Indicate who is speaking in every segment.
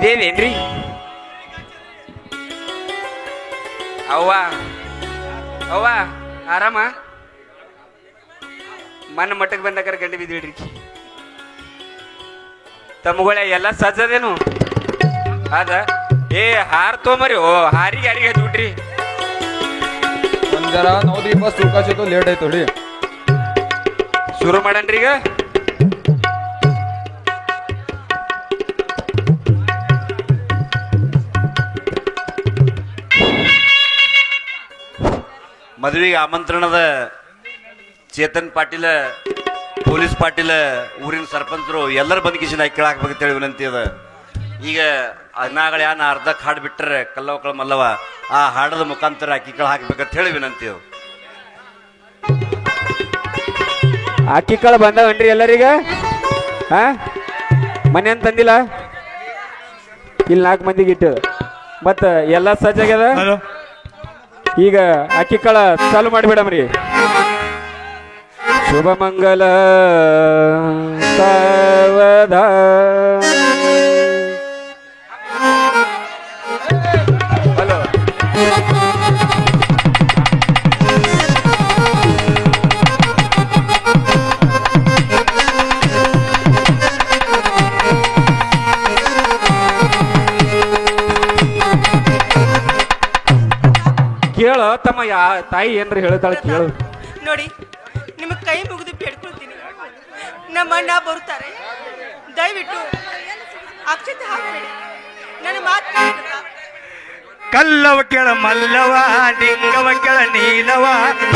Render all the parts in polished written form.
Speaker 1: ಶ್ರೀದೇವೇನ್ರಿ? ಅವ್ವ ಅವ್ವ ಆರಾಮ? ಮನ್ನ ಮಟ್ಟಕ್ಕೆ ಬಂದಾಗ ಗಂಡು ಬಿದ್ದಿಡ್ರಿ. ತಮ್ಮಗಳೇ ಎಲ್ಲ ಸಜ್ಜದೇನು ಅದ? ಏ ಹಾರ ತೊಂಬರಿ. ಓ ಹಾರಿಗೆ ಯಾರಿಗೆ ಹಚ್ಬಿಟ್ರಿ?
Speaker 2: ಒಂದರ ನೋಡ್ರಿ ಬಸ್ ಸುಖಾಚಿತ್ತು ಲೇಟ್ ಆಯ್ತು ಹೊಡಿ.
Speaker 1: ಶುರು ಮಾಡನ್ರಿ ಈಗ.
Speaker 3: ಮದುವೆಗೆ ಆಮಂತ್ರಣದ ಚೇತನ್ ಪಾಟೀಲ, ಪೊಲೀಸ್ ಪಾಟೀಲ, ಊರಿನ ಸರ್ಪಂಚರು ಎಲ್ಲರೂ ಬಂದ್ ಕಿಶನ್ ಹಾಕಿ ಹಾಕ್ಬೇಕಂತೇಳಿ ವಿನಂತಿ ಅದ. ಈಗ ಅನ್ನಾಗಳ ಯಾನ ಅರ್ಧಕ್ಕೆ ಹಾಡು ಬಿಟ್ಟರೆ ಕಲ್ಲವಕಳ ಮಲ್ಲವ ಆ ಹಾಡದ ಮುಖಾಂತರ ಅಕ್ಕಿಗಳು ಹಾಕ್ಬೇಕಂತ ಹೇಳಿ ವಿನಂತಿ ಅವು.
Speaker 1: ಅಕ್ಕಿ ಕಾಳು ಬಂದವನ್ರಿ ಎಲ್ಲರೀಗ? ಹಾ ಮನೆ ಅಂತ ತಂದಿಲ್ಲ? ಇಲ್ಲಿ 4 ಮಂದಿಗೆ ಇಟ್ಟು ಮತ್ತ ಎಲ್ಲ ಸಜ್ಜಾಗ್ಯದ. ಈಗ ಅಕ್ಕಿ ಕಾಳ ಚಾಲು ಮಾಡಿಬಿಡಮ್ರಿ. ಶುಭ ಮಂಗಲ ಸಾವಧಾನ. ಹಲೋ ಕೇಳ ತಮ್ಮ. ತಾಯಿ ಏನ್ರಿ ಹೇಳ್ತಾಳೆ ಕೇಳು.
Speaker 4: ನೋಡಿ, ನಿಮಗೆ ಕೈ ಮುಗಿದು ಬೇಡ್ಕೊಳ್ತೀನಿ. ನಮ್ಮ ಅಣ್ಣ ಬರುತ್ತಾರೆ, ದಯವಿಟ್ಟು ಅಕ್ಷತೆ ಹಾಕಬೇಡಿ. ನನ್ನ ಮಾತು
Speaker 5: ಕಲ್ಲವ ಕೆಳ ಮಲ್ಲವ, ಡಿಂಗವ ಕೆಳ ನೀಲವ,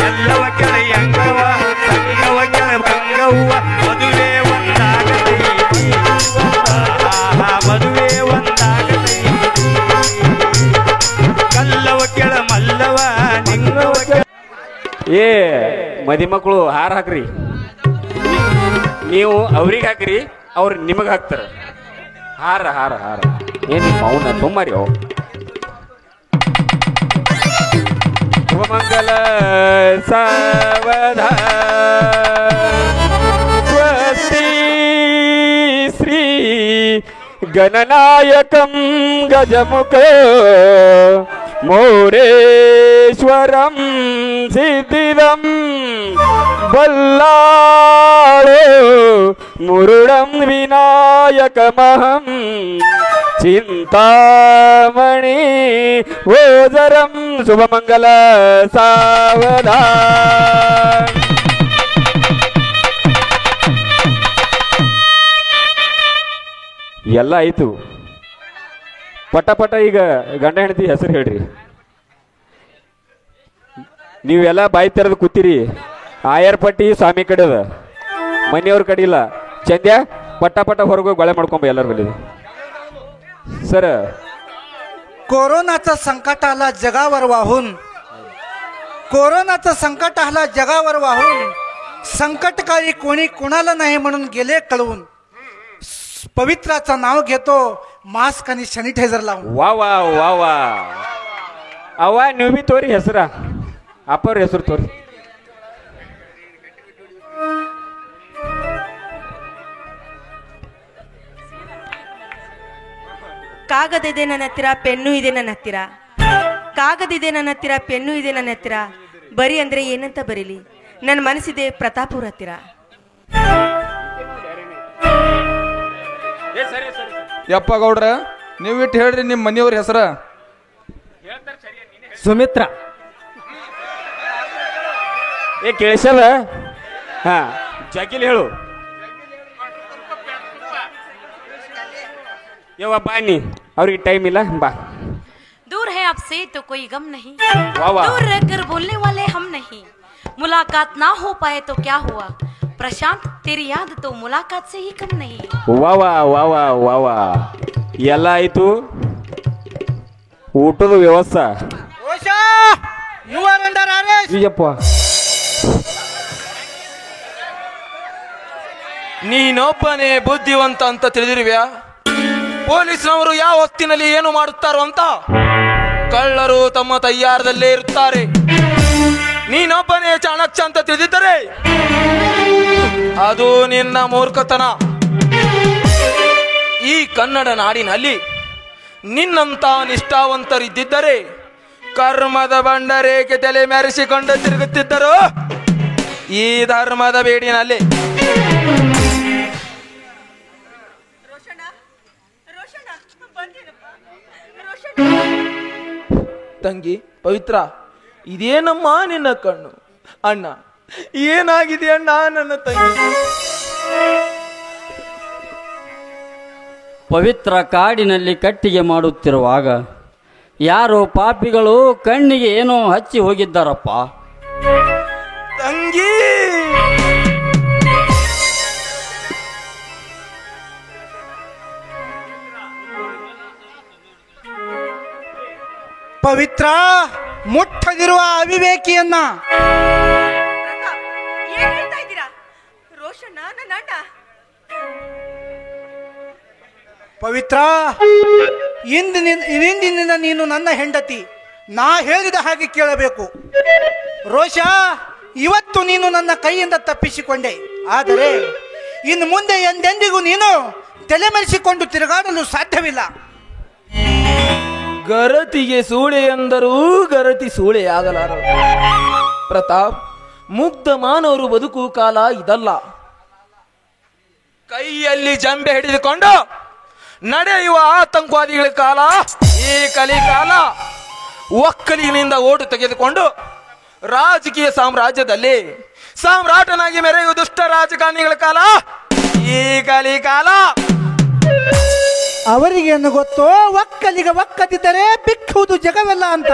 Speaker 5: ಎಲ್ಲವ ಕೆಳ ಯಂಗವ, ಸಂಗವ ಕೆಳ ಗಂಗವ್ವ. ಮದುವೆ ಒಂದಾಗತೈತಿ, ಮದುವೆ ಒಂದಾಗತೈತಿ. ಕಲ್ಲವ ಕೆಳ ಮಲ್ಲವ, ಡಿಂಗವ ಕೆಳ.
Speaker 1: ಏ ಮದಿ ಮಕ್ಕಳು ಹಾರ ಹಾಕ್ರಿ. ನೀವು ಅವ್ರಿಗೆ ಹಾಕ್ರಿ, ಅವ್ರು ನಿಮಗೆ ಹಾಕ್ತಾರ ಹಾರ. ಹಾರ ಹಾರ ಏನ್ ಮೌನ ತುಂಬಾರಿ. ಅವು ಶುಭಮಂಗಲ ಸಾವಧಾನ. ಸ್ವಸ್ತಿ ಶ್ರೀ ಗಣನಾಯಕಂ ಗಜಮುಖ ಮೌರೇಶ್ವರಂ ಸಿದ್ಧಿದಂ ಬಲ್ಲಾಳೋ ಮುರುಡಂ ವಿನಾಯಕಮಹಂ ಚಿಂತಾಮಣಿ ಓಜರಂ. ಶುಭಮಂಗಲ ಸಾವಧಾನ. ಎಲ್ಲ ಆಯ್ತು. ಪಟ ಪಟ ಈಗ ಗಂಡ ಹೆಂಡತಿ ಹೆಸರು ಹೇಳ್ರಿ. ನೀವೆಲ್ಲ ಬಾಯಿ ತೆರೆದು ಕೂತಿರಿ. ಆಯರ್ ಪಟ್ಟಿ ಸ್ವಾಮಿ ಕಡೆ ಅದ, ಮನೆಯವ್ರ ಕಡೆ ಇಲ್ಲ. ಚಂದ್ಯ ಪಟ ಪಟ ಹೊರಗೆ ಗೊಳೆ ಮಾಡ್ಕೊಂಬ ಎಲ್ಲರ ಬಲ್ಲಿ. सर
Speaker 6: कोरोनाचं संकट आला जगावर वाहून, कोरोनाचं संकट आला जगावर वाहून. संकटकाळी कोणी कोणाला नाही म्हणून गेले कळवून. पवित्राचं नाव घेतो मास्क आणि सॅनिटायझर लावून.
Speaker 1: वा वा वा वा ಅವ ನೀವು ಬಿ ತೋರಿ ಹೆಸರ ಅಪ್ಪವ್ರ ಹೆಸರು ತೋರಿ.
Speaker 4: ಕಾಗದಿದೆ ನನ್ನ ಹತ್ತಿರ, ಪೆನ್ನು ಇದೆ ನನ್ನ ಹತ್ತಿರ. ಕಾಗದಿದೆ ನನ್ನ ಹತ್ತಿರ, ಪೆನ್ನು ಇದೆ ನನ್ನ ಹತ್ತಿರ. ಬರಿ ಅಂದ್ರೆ ಏನಂತ ಬರೀಲಿ, ನನ್ನ ಮನಸ್ಸಿದೆ ಪ್ರತಾಪುರ ಹತ್ತಿರ.
Speaker 2: ಯಪ್ಪ ಗೌಡ್ರ, ನೀವು ಇಟ್ಟು ಹೇಳ್ರಿ ನಿಮ್ಮ ಮನೆಯವ್ರ ಹೆಸರ.
Speaker 1: ಸುಮಿತ್ರ. ಏ ಕೇಳಿಸದ? ಹಾ ಜಾಕಿಲ್ ಹೇಳು. ಯವ್ವ ಬಾನಿ, ಅವ್ರಿಗೆ ಟೈಮ್ ಇಲ್ಲ, ಬಾ.
Speaker 7: दूर है आपसे तो कोई गम नहीं,
Speaker 1: वाह वाह।
Speaker 7: दूर रहकर बोलने वाले हम नहीं. मुलाकात ना हो पाए तो क्या हुआ, प्रशांत तेरी याद तो मुलाकात से ही कम नहीं.
Speaker 1: ವಾ ವಾ ವಾ ವಾ ವಾ ವಾ ಎಲ್ಲ ಆಯ್ತು. ಊಟದ ವ್ಯವಸ್ಥೆ
Speaker 6: You are under arrest.
Speaker 1: ಈಯಪ್ಪ.
Speaker 8: ನೀನೊಬ್ಬನೇ ಬುದ್ಧಿವಂತ ಅಂತ ತಿಳಿದಿರುವ್ಯಾ? ಪೊಲೀಸ್ನವರು ಯಾವ ಹೊತ್ತಿನಲ್ಲಿ ಏನು ಮಾಡುತ್ತಾರೋ ಅಂತ. ಕಳ್ಳರು ತಮ್ಮ ತಯ್ಯಾರದಲ್ಲೇ ಇರುತ್ತಾರೆ. ನೀನೊಬ್ಬನೇ ಚಾಣಕ್ಯ ಅಂತ ತಿಳಿದಿದ್ದರೆ ಅದು ನಿನ್ನ ಮೂರ್ಖತನ. ಈ ಕನ್ನಡ ನಾಡಿನಲ್ಲಿ ನಿನ್ನಂತ ನಿಷ್ಠಾವಂತರಿದ್ದಿದ್ದರೆ ಕರ್ಮದ ಬಂಡರೇಕೆ ತಲೆ ಮೆರೆಸಿಕೊಂಡು ತಿರುಗುತ್ತಿದ್ದರು ಈ ಧರ್ಮದ ಬೇಡಿನಲ್ಲಿ. ತಂಗಿ ಪವಿತ್ರ, ಇದೇನಮ್ಮ ನಿನ್ನ ಕಣ್ಣು? ಅಣ್ಣ ಏನಾಗಿದೆ ಅಣ್ಣ ನನ್ನ ತಂಗಿ?
Speaker 9: ಪವಿತ್ರ ಕಾಡಿನಲ್ಲಿ ಕಟ್ಟಿಗೆ ಮಾಡುತ್ತಿರುವಾಗ ಯಾರೋ ಪಾಪಿಗಳು ಕಣ್ಣಿಗೆ ಏನೋ ಹಚ್ಚಿ ಹೋಗಿದ್ದಾರಪ್ಪ.
Speaker 8: ತಂಗಿ
Speaker 6: ಪವಿತ್ರ ಮುಟ್ಟದಿರುವ ಅವಿವೇಕಿಯನ್ನ
Speaker 4: ಏನ್ ಹೇಳ್ತಾ ಇದ್ದೀರಾ? ರೋಷಣ್ಣ ನನ್ನ ಅಣ್ಣ.
Speaker 6: ಪವಿತ್ರ, ಇಂದಿನಿಂದ ನೀನು ನನ್ನ ಹೆಂಡತಿ. ನಾ ಹೇಳಿದ ಹಾಗೆ ಕೇಳಬೇಕು. ರೋಷ, ಇವತ್ತು ನೀನು ನನ್ನ ಕೈಯಿಂದ ತಪ್ಪಿಸಿಕೊಂಡೆ. ಆದರೆ ಇನ್ನು ಮುಂದೆ ಎಂದೆಂದಿಗೂ ನೀನು ತಲೆಮರೆಸಿಕೊಂಡು ತಿರುಗಾಡಲು ಸಾಧ್ಯವಿಲ್ಲ.
Speaker 8: ಗರತಿಗೆ ಸೂಳೆ ಎಂದರೂ ಗರತಿ ಸೂಳೆಯಾಗಲಾರದು. ಪ್ರತಾಪ್, ಮುಗ್ಧ ಮಾನವರು ಬದುಕು ಕಾಲ ಇದಲ್ಲ. ಕೈಯಲ್ಲಿ ಜಂಬೆ ಹಿಡಿದುಕೊಂಡು ನಡೆಯುವ ಆತಂಕವಾದಿಗಳ ಕಾಲ ಈ ಕಲಿಕಾಲ. ಒಕ್ಕಲಿನಿಂದ ಓಟು ತೆಗೆದುಕೊಂಡು ರಾಜಕೀಯ ಸಾಮ್ರಾಜ್ಯದಲ್ಲಿ ಸಾಮ್ರಾಟನಾಗಿ ಮೆರೆಯುವ ದುಷ್ಟ ರಾಜಕಾರಣಿಗಳ ಕಾಲ ಈ ಕಲಿಕಾಲ.
Speaker 6: ಅವರಿಗೇನು ಗೊತ್ತೋ ಒಕ್ಕಲಿಗ ಒಕ್ಕದಿದ್ದರೆ ಬಿಕ್ಕುವುದು ಜಗವೆಲ್ಲ ಅಂತ.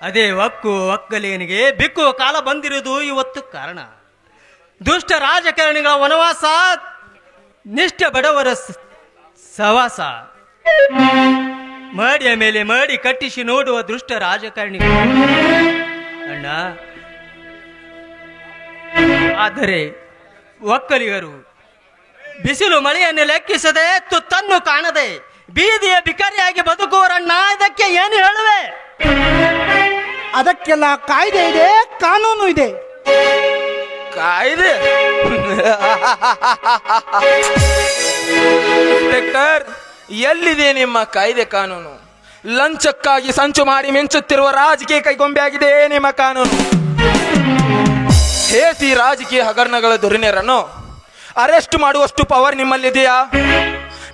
Speaker 5: ಅದೇ ಒಕ್ಕಲಿಗನಿಗೆ ಬಿಕ್ಕುವ ಕಾಲ ಬಂದಿರುವುದು ಇವತ್ತು ಕಾರಣ. ದುಷ್ಟ ರಾಜಕಾರಣಿಗಳ ವನವಾಸ, ನಿಷ್ಠ ಬಡವರ ಸವಾಸ, ಮಾಡಿಯ ಮೇಲೆ ಮಾಡಿ ಕಟ್ಟಿಸಿ ನೋಡುವ ದುಷ್ಟ ರಾಜಕಾರಣಿಗಳು ಅಣ್ಣ. ಆದರೆ ಒಕ್ಕಲಿಗರು ಬಿಸಿಲು ಮಳೆಯನ್ನು ಲೆಕ್ಕಿಸದೆ ತುತ್ತನ್ನು ಕಾಣದೆ ಬೀದಿಯ ಬಿಕಾರಿಯಾಗಿ ಬದುಕುವರಣ್ಣ. ಇದಕ್ಕೆ ಏನು ಹೇಳುವೆ?
Speaker 6: ಅದಕ್ಕೆಲ್ಲ ಕಾಯ್ದೆ ಇದೆ, ಕಾನೂನು ಇದೆ.
Speaker 8: ಕಾಯ್ದೆ? ಇನ್ಸ್ಪೆಕ್ಟರ್, ಎಲ್ಲಿದೆ ನಿಮ್ಮ ಕಾಯ್ದೆ ಕಾನೂನು? ಲಂಚಕ್ಕಾಗಿ ಸಂಚು ಮಾಡಿ ಮಿಂಚುತ್ತಿರುವ ರಾಜಕೀಯ ಕೈಗೊಂಬೆಯಾಗಿದೆ ನಿಮ್ಮ ಕಾನೂನು. ಹೇಸಿ ರಾಜಕೀಯ ಹಗರಣಗಳ ದುರ್ನೇರನ್ನು ಅರೆಸ್ಟ್ ಮಾಡುವಷ್ಟು ಪವರ್ ನಿಮ್ಮಲ್ಲಿದೆಯಾ?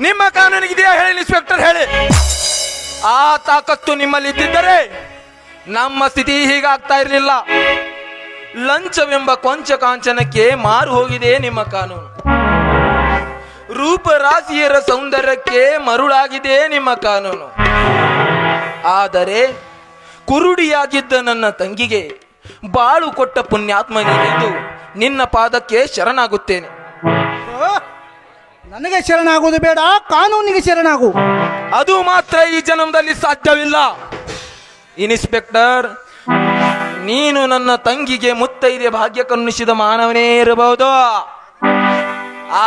Speaker 8: ನಿಮ್ಮ ಕಾನೂನಿಗಿದೆಯಾ ಹೇಳಿ ಇನ್ಸ್ಪೆಕ್ಟರ್, ಹೇಳಿ. ಆ ತಾಕತ್ತು ನಿಮ್ಮಲ್ಲಿ ಇದ್ದಿದ್ದರೆ ನಮ್ಮ ಸ್ಥಿತಿ ಹೀಗಾಗ್ತಾ ಇರಲಿಲ್ಲ. ಲಂಚವೆಂಬ ಕೊಂಚ ಕಾಂಚನಕ್ಕೆ ಮಾರು ಹೋಗಿದೆ ನಿಮ್ಮ ಕಾನೂನು. ರೂಪರಾಶಿಯರ ಸೌಂದರ್ಯಕ್ಕೆ ಮರುಳಾಗಿದೆ ನಿಮ್ಮ ಕಾನೂನು. ಆದರೆ ಕುರುಡಿಯಾಗಿದ್ದ ನನ್ನ ತಂಗಿಗೆ ಬಾಳು ಕೊಟ್ಟ ಪುಣ್ಯಾತ್ಮನಿಗೆಂದು ನಿನ್ನ ಪಾದಕ್ಕೆ ಶರಣಾಗುತ್ತೇನೆ.
Speaker 6: ನನಗೆ ಶರಣಾಗುವುದು ಬೇಡ, ಕಾನೂನಿಗೆ ಶರಣಾಗು.
Speaker 8: ಅದು ಮಾತ್ರ ಈ ಜನ್ಮದಲ್ಲಿ ಸಾಧ್ಯವಿಲ್ಲ. ಇನ್ಸ್ಪೆಕ್ಟರ್, ನೀನು ನನ್ನ ತಂಗಿಗೆ ಮುತ್ತೈದೆ ಭಾಗ್ಯ ಕರುಣಿಸಿದ ಮಾನವನೇ ಇರಬಹುದು.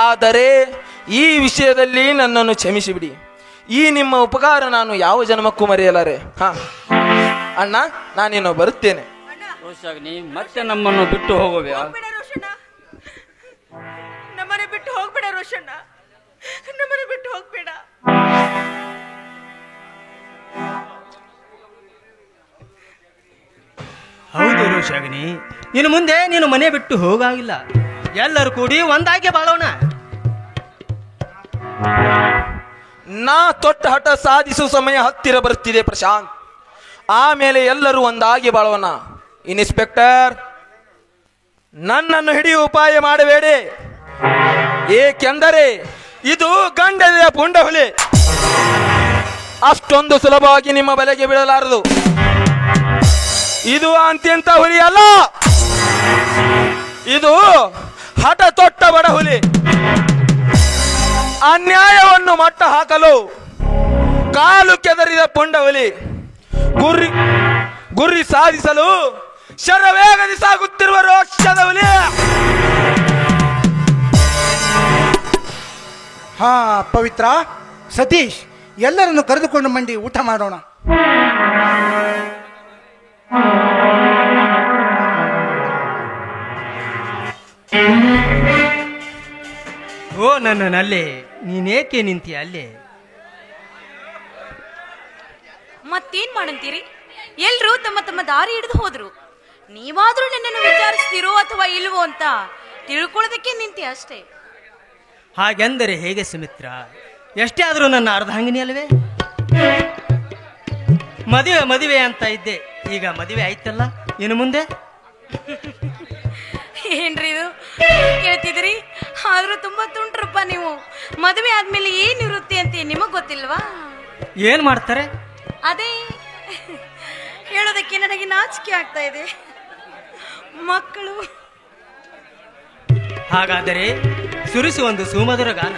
Speaker 8: ಆದರೆ ಈ ವಿಷಯದಲ್ಲಿ ನನ್ನನ್ನು ಕ್ಷಮಿಸಿಬಿಡಿ. ಈ ನಿಮ್ಮ ಉಪಕಾರ ನಾನು ಯಾವ ಜನ್ಮಕ್ಕೂ ಮರೆಯಲಾರೆ. ಅಣ್ಣ, ನಾನೇನೋ ಬರುತ್ತೇನೆ.
Speaker 9: ರೋಷಾಗ್ನಿ, ಮತ್ತೆ ನಮ್ಮನ್ನು ಬಿಟ್ಟು ಹೋಗುವೆ?
Speaker 4: ನಮ್ಮನೆ ಬಿಟ್ಟು ಹೋಗ್ಬೇಡ ರೋಷಣ್ಣ, ನಮ್ಮನೆ ಬಿಟ್ಟು ಹೋಗ್ಬೇಡ.
Speaker 5: ಹೌದು ರೋಷಾಗಿನಿ, ಇನ್ನು ಮುಂದೆ ನೀನು ಮನೆ ಬಿಟ್ಟು ಹೋಗಾಗಿಲ್ಲ. ಎಲ್ಲರೂ ಕೂಡಿ ಒಂದಾಗಿ ಬಾಳೋಣ.
Speaker 8: ನಾ ತೊಟ್ಟ ಹಠ ಸಾಧಿಸುವ ಸಮಯ ಹತ್ತಿರ ಬರುತ್ತಿದೆ ಪ್ರಶಾಂತ್. ಆಮೇಲೆ ಎಲ್ಲರೂ ಒಂದಾಗಿ ಬಾಳೋಣ. ಇನ್ಸ್ಪೆಕ್ಟರ್, ನನ್ನನ್ನು ಹಿಡಿಯುವ ಉಪಾಯ ಮಾಡಬೇಡಿ. ಏಕೆಂದರೆ ಇದು ಗಂಡನೆಯ ಪುಂಡ ಹುಲಿ. ಅಷ್ಟೊಂದು ಸುಲಭವಾಗಿ ನಿಮ್ಮ ಬಲೆಗೆ ಬೀಳಲಾರದು. ಇದು ಅಂತ್ಯಂತ ಹುಲಿ ಅಲ್ಲ, ಇದು ಹಠ ತೊಟ್ಟ ಬಡ ಹುಲಿ. ಅನ್ಯಾಯವನ್ನು ಮಟ್ಟ ಹಾಕಲು ಕಾಲು ಕೆದರಿದ ಪುಂಡ ಹುಲಿ. ಗುರಿ ಸಾಧಿಸಲು ಶರವೇಗದಿ ಸಾಗುತ್ತಿರುವ ರೋಷದ ಹುಲಿ.
Speaker 6: ಹಾ ಪವಿತ್ರ, ಸತೀಶ್, ಎಲ್ಲರನ್ನು ಕರೆದುಕೊಂಡು ಮಂಡಿ ಊಟ ಮಾಡೋಣ.
Speaker 5: ಓ ನನ್ನ ನಲ್ಲಿ ನೀನೇಕೆ ನಿಂತೀಯ ಅಲ್ಲೇ?
Speaker 7: ಮತ್ತೇನ್ ಮಾಡಂತೀರಿ? ಎಲ್ರೂ ತಮ್ಮ ತಮ್ಮ ದಾರಿ ಹಿಡಿದು ಹೋದ್ರು. ನೀವಾದ್ರೂ ನನ್ನನ್ನು ವಿಚಾರಿಸ್ತೀರೋ ಅಥವಾ ಇಲ್ವೋ ಅಂತ ತಿಳ್ಕೊಳ್ಳೋದಕ್ಕೆ ನಿಂತಿ ಅಷ್ಟೇ.
Speaker 5: ಹಾಗೆಂದರೆ ಹೇಗೆ ಸುಮಿತ್ರ? ಎಷ್ಟೇ ಆದರೂ ನನ್ನ ಅರ್ಧಾಂಗಿನಿ ಅಲ್ವೇ? ಮದುವೆ ಮದುವೆ ಅಂತ ಇದ್ದೆ, ಈಗ ಮದುವೆ ಆಯ್ತಲ್ಲ, ಇನ್ನು ಮುಂದೆ
Speaker 7: ಏನ್ರಿ ಇದು ಕೇಳ್ತಿದ್ರಿ? ಆದ್ರೂ ತುಂಬಾ ತುಂಟ್ರಪ್ಪ ನೀವು. ಮದುವೆ ಆದ್ಮೇಲೆ ಏನಿರುತ್ತೆ ಅಂತ ನಿಮಗ್ ಗೊತ್ತಿಲ್ವಾ?
Speaker 5: ಏನ್ ಮಾಡ್ತಾರೆ?
Speaker 7: ಅದೇ ಹೇಳೋದಕ್ಕೆ ನನಗೆ ನಾಚಿಕೆ ಆಗ್ತಾ ಇದೆ. ಮಕ್ಕಳು.
Speaker 5: ಹಾಗಾದರೆ ಸುರಿಸು ಒಂದು ಸುಮಧುರ ಗಾನ.